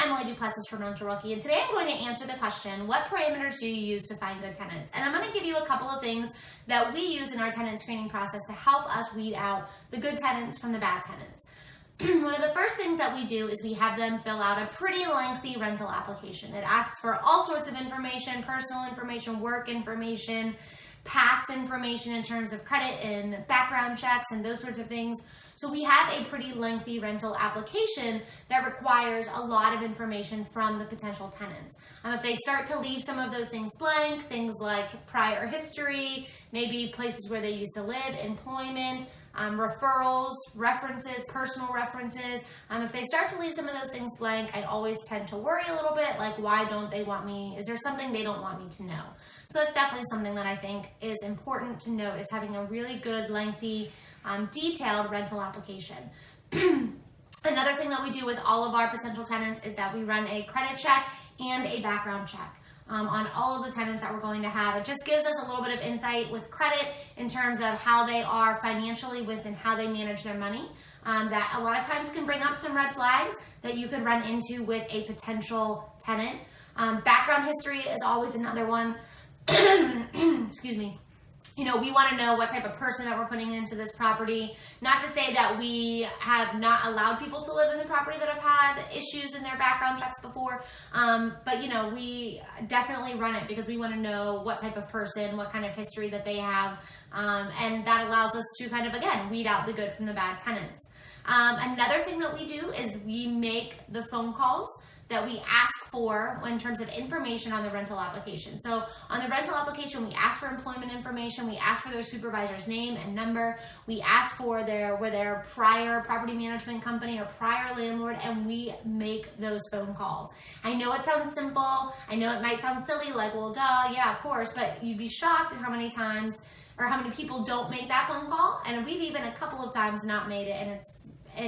Emily Duplessis from Rental Rookie, and today I'm going to answer the question, what parameters do you use to find good tenants? And I'm going to give you a couple of things that we use in our tenant screening process to help us weed out the good tenants from the bad tenants. One of the first things that we do is we have them fill out a pretty lengthy rental application. It asks for all sorts of information, personal information, work information, past information in terms of credit and background checks and those sorts of things. So we have a pretty lengthy rental application that requires a lot of information from the potential tenants. If they start to leave some of those things blank, things like prior history, maybe places where they used to live, employment, referrals, references, personal references. If they start to leave some of those things blank, I always tend to worry a little bit, like, why don't they want me? Is there something they don't want me to know? So that's definitely something that I think is important to note, is having a really good, lengthy, detailed rental application. Another thing that we do with all of our potential tenants is that we run a credit check and a background check on all of the tenants that we're going to have. It just gives us a little bit of insight with credit in terms of how they are financially with and how they manage their money. That a lot of times can bring up some red flags that you could run into with a potential tenant. Background history is always another one. Excuse me. You know, we want to know what type of person that we're putting into this property. Not to say that we have not allowed people to live in the property that have had issues in their background checks before. But, you know, we definitely run it because we want to know what type of person, what kind of history that they have. And that allows us to kind of, again, weed out the good from the bad tenants. Another thing that we do is we make the phone calls that we ask for in terms of information on the rental application. So on the rental application, we ask for employment information, we ask for their supervisor's name and number, we ask for their prior property management company or prior landlord, and we make those phone calls. I know it sounds simple, I know it might sound silly, like, well, duh, yeah, of course, but you'd be shocked at how many times or how many people don't make that phone call, and we've even a couple of times not made it, and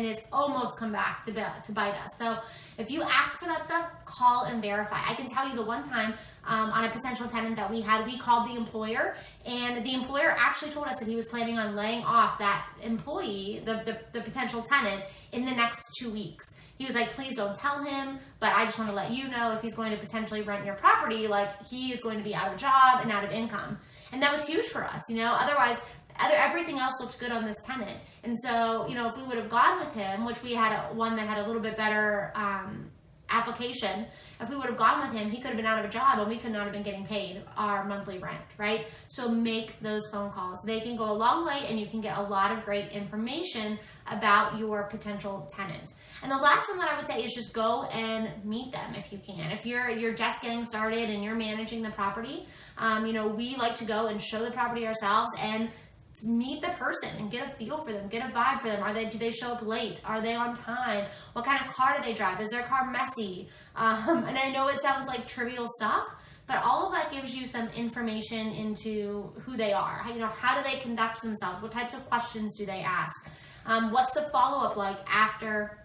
it's almost come back to bite us. So if you ask for that stuff, call and verify. I can tell you the one time on a potential tenant that we had, we called the employer, and the employer actually told us that he was planning on laying off that employee, the potential tenant, in the next 2 weeks. He was like, please don't tell him, but I just want to let you know if he's going to potentially rent your property, like, he is going to be out of job and out of income. And that was huge for us, you know, otherwise everything else looked good on this tenant. And so, you know, if we would have gone with him, which we had one that had a little bit better application, if we would have gone with him, he could have been out of a job and we could not have been getting paid our monthly rent, right? So make those phone calls. They can go a long way, and you can get a lot of great information about your potential tenant. And the last one that I would say is just go and meet them if you can. If you're just getting started and you're managing the property, you know, we like to go and show the property ourselves and meet the person and get a feel for them, get a vibe for them. Do they show up late? Are they on time? What kind of car do they drive? Is their car messy? And I know it sounds like trivial stuff, but all of that gives you some information into who they are. You know, how do they conduct themselves? What types of questions do they ask? What's the follow-up like after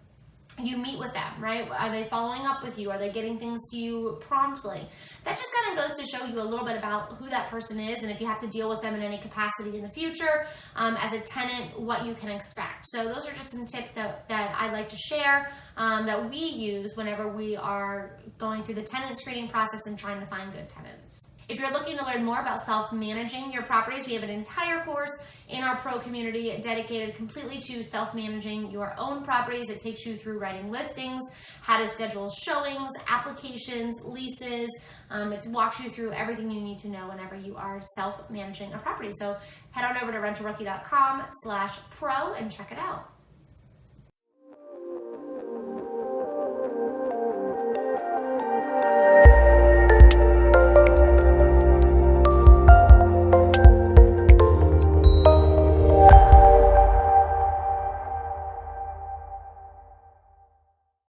you meet with them, right? Are they following up with you? Are they getting things to you promptly? That just kind of goes to show you a little bit about who that person is, and if you have to deal with them in any capacity in the future, as a tenant, what you can expect. So those are just some tips that I like to share that we use whenever we are going through the tenant screening process and trying to find good tenants. If you're looking to learn more about self-managing your properties, we have an entire course in our pro community dedicated completely to self-managing your own properties. It takes you through writing listings, how to schedule showings, applications, leases. It walks you through everything you need to know whenever you are self-managing a property. So head on over to rentalrookie.com/pro and check it out.